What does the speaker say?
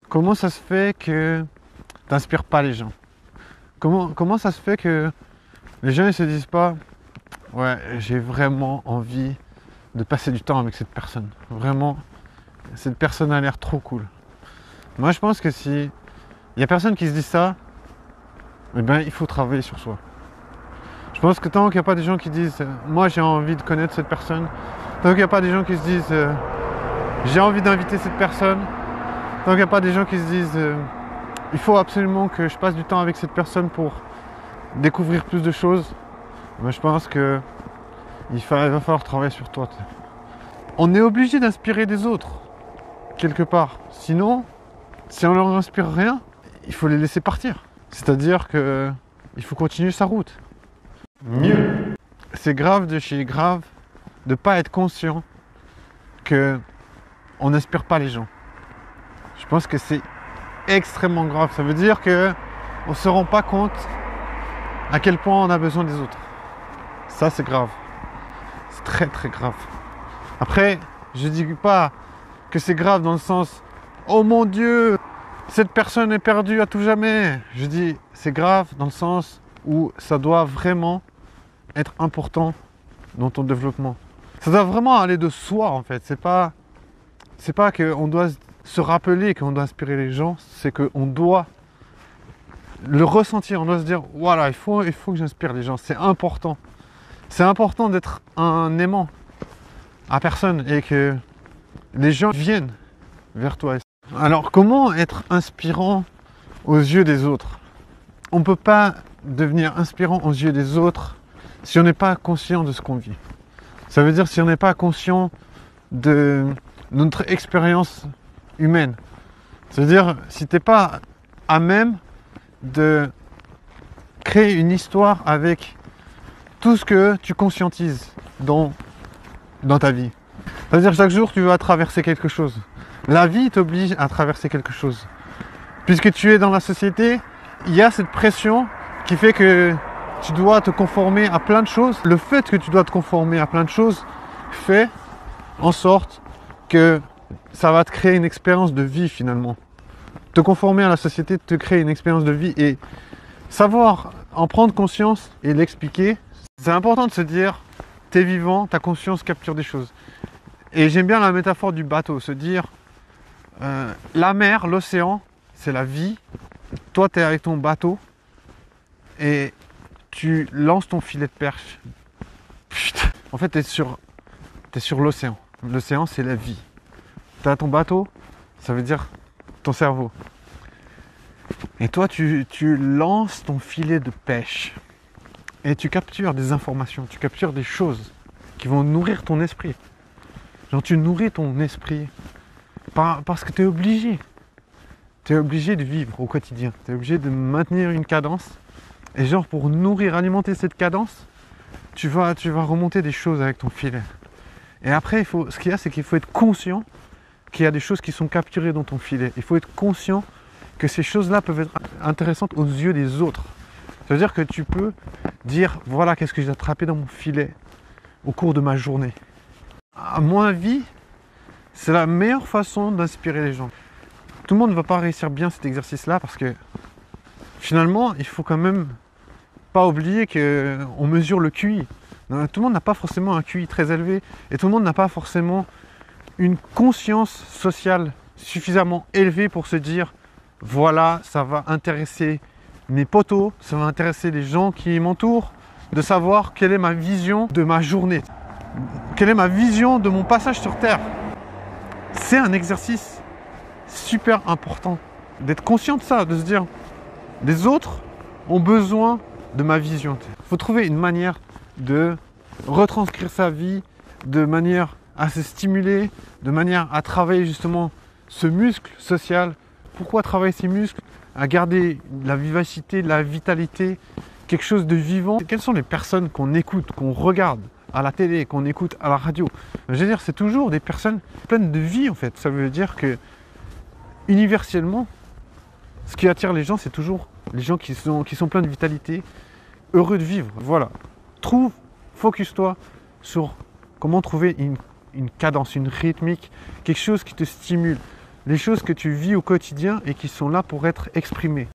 Comment ça se fait que t'inspires pas les gens? Comment ça se fait que les gens ils se disent pas ouais, j'ai vraiment envie de passer du temps avec cette personne. Vraiment, cette personne a l'air trop cool. Moi je pense que si il y a personne qui se dit ça, eh ben il faut travailler sur soi. Je pense que tant qu'il n'y a pas des gens qui disent moi j'ai envie de connaître cette personne, tant qu'il n'y a pas des gens qui se disent j'ai envie d'inviter cette personne, tant qu'il n'y a pas des gens qui se disent il faut absolument que je passe du temps avec cette personne pour découvrir plus de choses, ben, je pense que il va falloir travailler sur toi. On est obligé d'inspirer des autres, quelque part. Sinon, si on leur inspire rien, il faut les laisser partir. C'est-à-dire que il faut continuer sa route. Mieux. C'est grave de chez grave de ne pas être conscient que on n'inspire pas les gens. Je pense que c'est extrêmement grave. Ça veut dire que on ne se rend pas compte à quel point on a besoin des autres. Ça, c'est grave. C'est très très grave. Après, je dis pas que c'est grave dans le sens oh mon Dieu, cette personne est perdue à tout jamais. Je dis c'est grave dans le sens où ça doit vraiment être important dans ton développement. Ça doit vraiment aller de soi en fait. C'est pas qu'on doit se rappeler qu'on doit inspirer les gens, c'est qu'on doit le ressentir. On doit se dire voilà, il faut que j'inspire les gens. C'est important. C'est important d'être un aimant à personne et que les gens viennent vers toi. Alors comment être inspirant aux yeux des autres? On ne peut pas devenir inspirant aux yeux des autres si on n'est pas conscient de ce qu'on vit. Ça veut dire si on n'est pas conscient de notre expérience humaine. C'est-à-dire si tu n'es pas à même de créer une histoire avec tout ce que tu conscientises dans ta vie. C'est-à-dire chaque jour tu vas traverser quelque chose. La vie t'oblige à traverser quelque chose. Puisque tu es dans la société, il y a cette pression qui fait que tu dois te conformer à plein de choses. Le fait que tu dois te conformer à plein de choses fait en sorte que ça va te créer une expérience de vie finalement. Te conformer à la société te crée une expérience de vie et savoir en prendre conscience et l'expliquer, c'est important de se dire t'es vivant, ta conscience capture des choses. Et j'aime bien la métaphore du bateau, se dire la mer, l'océan, c'est la vie. Toi, tu es avec ton bateau et tu lances ton filet de perche. Putain. En fait, tu es sur l'océan. L'océan, c'est la vie. Tu as ton bateau, ça veut dire ton cerveau. Et toi, tu lances ton filet de pêche. Et tu captures des informations, tu captures des choses qui vont nourrir ton esprit. Genre, tu nourris ton esprit parce que tu es obligé. Tu es obligé de vivre au quotidien. Tu es obligé de maintenir une cadence. Et genre, pour nourrir, alimenter cette cadence, tu vas remonter des choses avec ton filet. Et après, ce qu'il y a, c'est qu'il faut être conscient qu'il y a des choses qui sont capturées dans ton filet. Il faut être conscient que ces choses-là peuvent être intéressantes aux yeux des autres. Ça veut dire que tu peux dire, voilà, qu'est-ce que j'ai attrapé dans mon filet au cours de ma journée. À mon avis, c'est la meilleure façon d'inspirer les gens. Tout le monde ne va pas réussir bien cet exercice-là parce que finalement, il faut quand même pas oublier qu'on mesure le QI. Tout le monde n'a pas forcément un QI très élevé et tout le monde n'a pas forcément une conscience sociale suffisamment élevée pour se dire voilà, ça va intéresser mes potos, ça va intéresser les gens qui m'entourent, de savoir quelle est ma vision de ma journée, quelle est ma vision de mon passage sur Terre. C'est un exercice super important d'être conscient de ça, de se dire les autres ont besoin de ma vision. Il faut trouver une manière de retranscrire sa vie de manière à se stimuler, de manière à travailler justement ce muscle social. Pourquoi travailler ces muscles? À garder la vivacité, la vitalité, quelque chose de vivant. Quelles sont les personnes qu'on écoute, qu'on regarde à la télé, qu'on écoute à la radio? Je veux dire, c'est toujours des personnes pleines de vie en fait. Ça veut dire que universellement, ce qui attire les gens, c'est toujours les gens qui sont pleins de vitalité, heureux de vivre. Voilà. Focus-toi sur comment trouver une cadence, une rythmique, quelque chose qui te stimule. les choses que tu vis au quotidien et qui sont là pour être exprimées.